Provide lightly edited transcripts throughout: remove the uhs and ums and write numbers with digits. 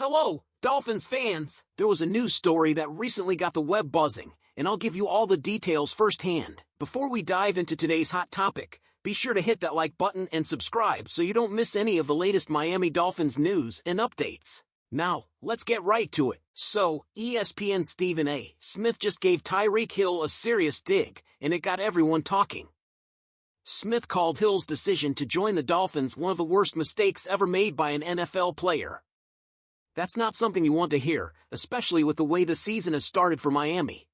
Hello, Dolphins fans! There was a news story that recently got the web buzzing, and I'll give you all the details firsthand. Before we dive into today's hot topic, be sure to hit that like button and subscribe so you don't miss any of the latest Miami Dolphins news and updates. Now, let's get right to it. So, ESPN's Stephen A. Smith just gave Tyreek Hill a serious dig, and it got everyone talking. Smith called Hill's decision to join the Dolphins one of the worst mistakes ever made by an NFL player. That's not something you want to hear, especially with the way the season has started for Miami.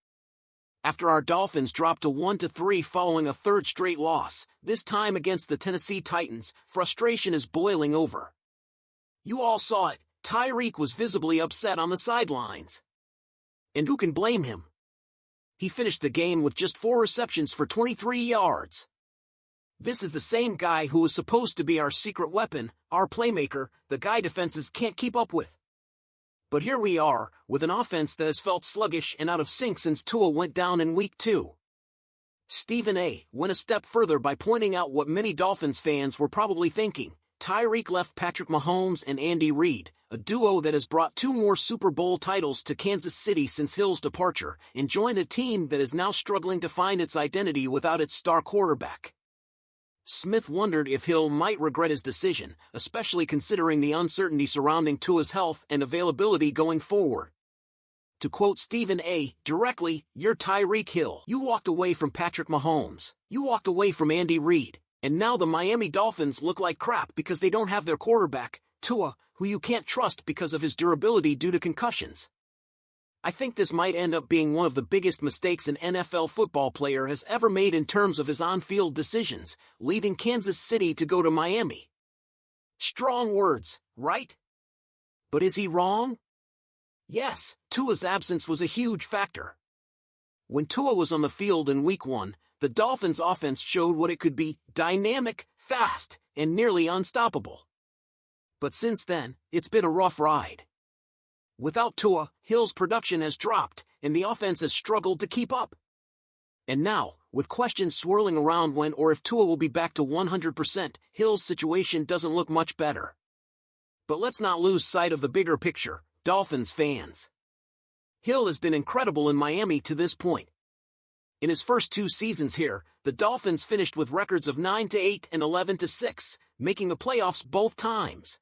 After our Dolphins dropped to 1-3 following a third straight loss, this time against the Tennessee Titans, frustration is boiling over. You all saw it, Tyreek was visibly upset on the sidelines. And who can blame him? He finished the game with just 4 receptions for 23 yards. This is the same guy who was supposed to be our secret weapon, our playmaker, the guy defenses can't keep up with. But here we are, with an offense that has felt sluggish and out of sync since Tua went down in Week 2. Stephen A. went a step further by pointing out what many Dolphins fans were probably thinking. Tyreek left Patrick Mahomes and Andy Reid, a duo that has brought 2 more Super Bowl titles to Kansas City since Hill's departure, and joined a team that is now struggling to find its identity without its star quarterback. Smith wondered if Hill might regret his decision, especially considering the uncertainty surrounding Tua's health and availability going forward. To quote Stephen A. directly, "You're Tyreek Hill. You walked away from Patrick Mahomes. You walked away from Andy Reid. And now the Miami Dolphins look like crap because they don't have their quarterback, Tua, who you can't trust because of his durability due to concussions." I think this might end up being one of the biggest mistakes an NFL football player has ever made in terms of his on-field decisions, leaving Kansas City to go to Miami. Strong words, right? But is he wrong? Yes, Tua's absence was a huge factor. When Tua was on the field in Week 1, the Dolphins' offense showed what it could be: dynamic, fast, and nearly unstoppable. But since then, it's been a rough ride. Without Tua, Hill's production has dropped, and the offense has struggled to keep up. And now, with questions swirling around when or if Tua will be back to 100%, Hill's situation doesn't look much better. But let's not lose sight of the bigger picture, Dolphins fans. Hill has been incredible in Miami to this point. In his first 2 seasons here, the Dolphins finished with records of 9-8 and 11-6, making the playoffs both times.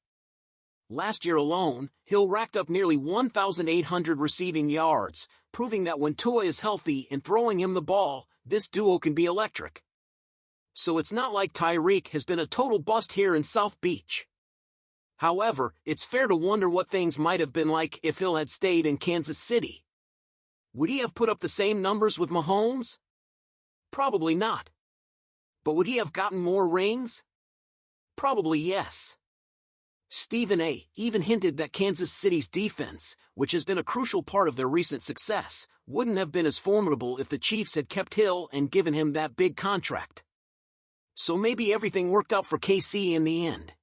Last year alone, Hill racked up nearly 1,800 receiving yards, proving that when Tua is healthy and throwing him the ball, this duo can be electric. So it's not like Tyreek has been a total bust here in South Beach. However, it's fair to wonder what things might have been like if Hill had stayed in Kansas City. Would he have put up the same numbers with Mahomes? Probably not. But would he have gotten more rings? Probably yes. Stephen A. even hinted that Kansas City's defense, which has been a crucial part of their recent success, wouldn't have been as formidable if the Chiefs had kept Hill and given him that big contract. So maybe everything worked out for KC in the end.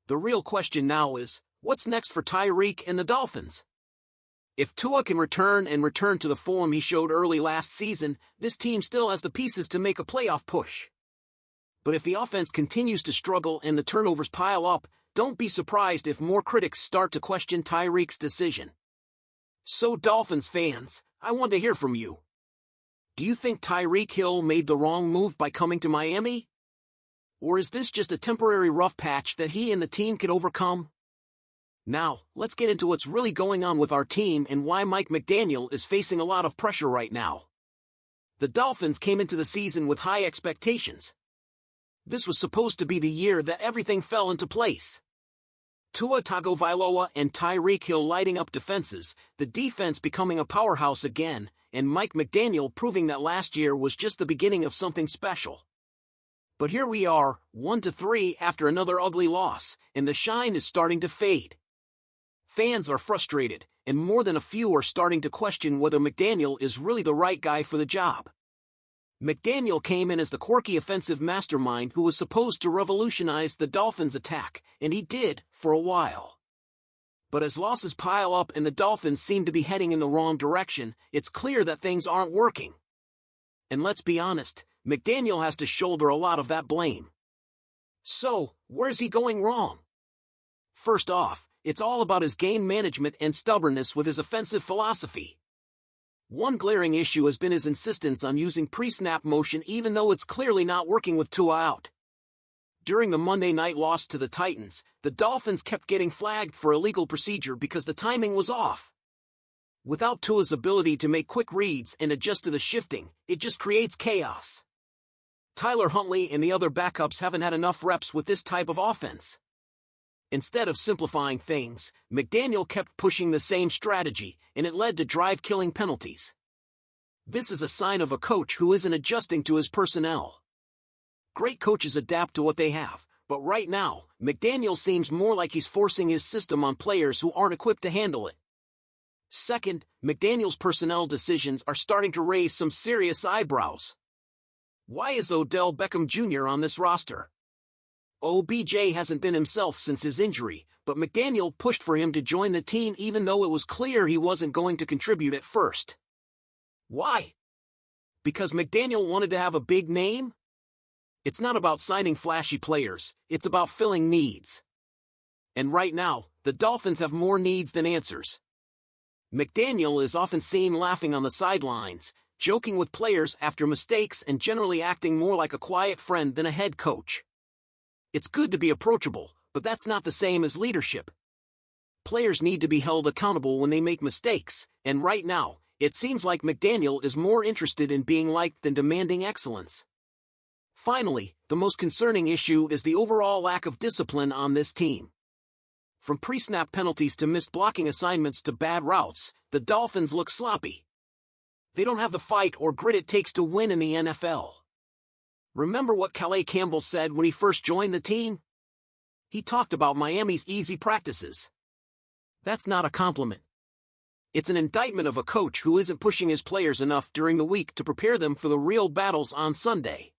The real question now is, what's next for Tyreek and the Dolphins? If Tua can return to the form he showed early last season, this team still has the pieces to make a playoff push. But if the offense continues to struggle and the turnovers pile up, don't be surprised if more critics start to question Tyreek's decision. So Dolphins fans, I want to hear from you. Do you think Tyreek Hill made the wrong move by coming to Miami? Or is this just a temporary rough patch that he and the team could overcome? Now, let's get into what's really going on with our team and why Mike McDaniel is facing a lot of pressure right now. The Dolphins came into the season with high expectations. This was supposed to be the year that everything fell into place. Tua Tagovailoa and Tyreek Hill lighting up defenses, the defense becoming a powerhouse again, and Mike McDaniel proving that last year was just the beginning of something special. But here we are, 1-3 after another ugly loss, and the shine is starting to fade. Fans are frustrated, and more than a few are starting to question whether McDaniel is really the right guy for the job. McDaniel came in as the quirky offensive mastermind who was supposed to revolutionize the Dolphins' attack, and he did, for a while. But as losses pile up and the Dolphins seem to be heading in the wrong direction, it's clear that things aren't working. And let's be honest, McDaniel has to shoulder a lot of that blame. So, where's he going wrong? First off, it's all about his game management and stubbornness with his offensive philosophy. One glaring issue has been his insistence on using pre-snap motion even though it's clearly not working with Tua out. During the Monday night loss to the Titans, the Dolphins kept getting flagged for illegal procedure because the timing was off. Without Tua's ability to make quick reads and adjust to the shifting, it just creates chaos. Tyler Huntley and the other backups haven't had enough reps with this type of offense. Instead of simplifying things, McDaniel kept pushing the same strategy, and it led to drive-killing penalties. This is a sign of a coach who isn't adjusting to his personnel. Great coaches adapt to what they have, but right now, McDaniel seems more like he's forcing his system on players who aren't equipped to handle it. Second, McDaniel's personnel decisions are starting to raise some serious eyebrows. Why is Odell Beckham Jr. on this roster? OBJ hasn't been himself since his injury, but McDaniel pushed for him to join the team even though it was clear he wasn't going to contribute at first. Why? Because McDaniel wanted to have a big name? It's not about signing flashy players, it's about filling needs. And right now, the Dolphins have more needs than answers. McDaniel is often seen laughing on the sidelines, joking with players after mistakes and generally acting more like a quiet friend than a head coach. It's good to be approachable, but that's not the same as leadership. Players need to be held accountable when they make mistakes, and right now, it seems like McDaniel is more interested in being liked than demanding excellence. Finally, the most concerning issue is the overall lack of discipline on this team. From pre-snap penalties to missed blocking assignments to bad routes, the Dolphins look sloppy. They don't have the fight or grit it takes to win in the NFL. Remember what Calais Campbell said when he first joined the team? He talked about Miami's easy practices. That's not a compliment. It's an indictment of a coach who isn't pushing his players enough during the week to prepare them for the real battles on Sunday.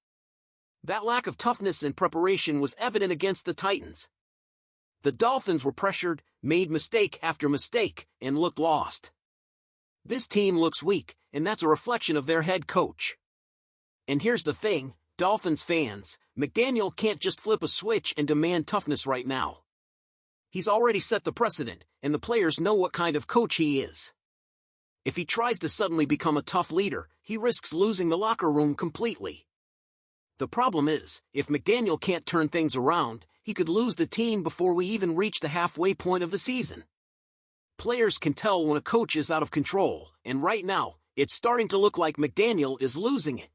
That lack of toughness and preparation was evident against the Titans. The Dolphins were pressured, made mistake after mistake, and looked lost. This team looks weak, and that's a reflection of their head coach. And here's the thing, Dolphins fans, McDaniel can't just flip a switch and demand toughness right now. He's already set the precedent, and the players know what kind of coach he is. If he tries to suddenly become a tough leader, he risks losing the locker room completely. The problem is, if McDaniel can't turn things around, he could lose the team before we even reach the halfway point of the season. Players can tell when a coach is out of control, and right now, it's starting to look like McDaniel is losing it.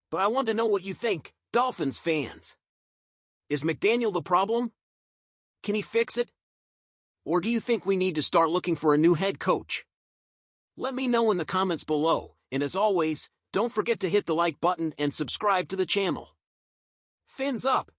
But I want to know what you think, Dolphins fans. Is McDaniel the problem? Can he fix it? Or do you think we need to start looking for a new head coach? Let me know in the comments below, and as always, don't forget to hit the like button and subscribe to the channel. Fins up!